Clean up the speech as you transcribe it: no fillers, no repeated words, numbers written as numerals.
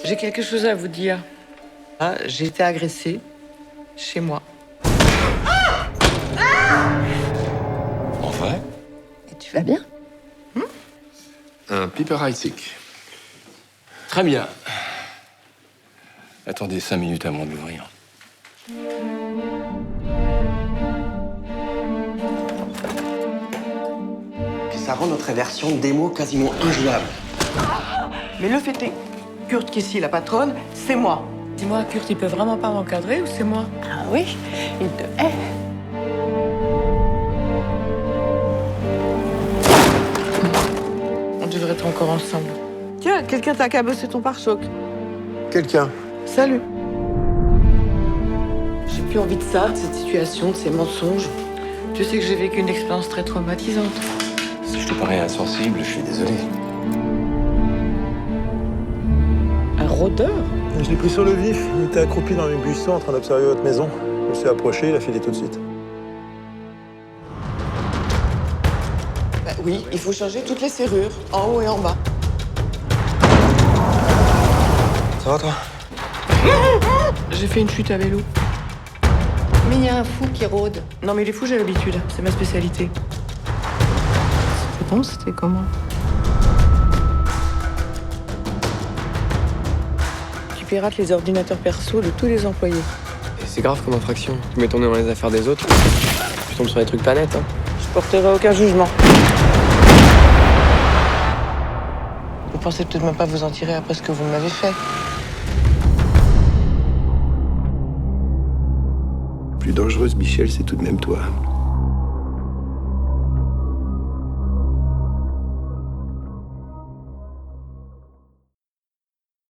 J'ai quelque chose à vous dire. Ah, j'ai été agressée chez moi. En vrai? Et tu vas bien? Un Piper Heidsieck. Très bien. Attendez 5 minutes avant d'ouvrir. Puis ça rend notre version de démo quasiment injouable. Mais le fait est, Kurt, qui est ici la patronne, c'est moi. Dis-moi, Kurt, il peut vraiment pas m'encadrer ou c'est moi? Ah oui, il te hait. On devrait être encore ensemble. Tiens, quelqu'un t'a cabossé ton pare-choc. Quelqu'un. Salut. J'ai plus envie de ça, de cette situation, de ces mensonges. Tu sais que j'ai vécu une expérience très traumatisante. Si je te parais insensible, je suis désolé. Un rôdeur? Je l'ai pris sur le vif. Il était accroupi dans mes buissons en train d'observer votre maison. Je me suis approché, il a filé tout de suite. Bah oui, il faut changer toutes les serrures, en haut et en bas. Ça va, toi? J'ai fait une chute à vélo. Mais il y a un fou qui rôde. Non mais les fous, j'ai l'habitude, c'est ma spécialité. C'était bon, c'était comment? Tu pirates les ordinateurs perso de tous les employés. Et c'est grave comme infraction. Tu mets ton nez dans les affaires des autres, tu tombes sur des trucs pas nets, hein. Je porterai aucun jugement. Vous pensez peut-être même pas vous en tirer après ce que vous m'avez fait. Plus dangereuse, Michel, c'est tout de même toi.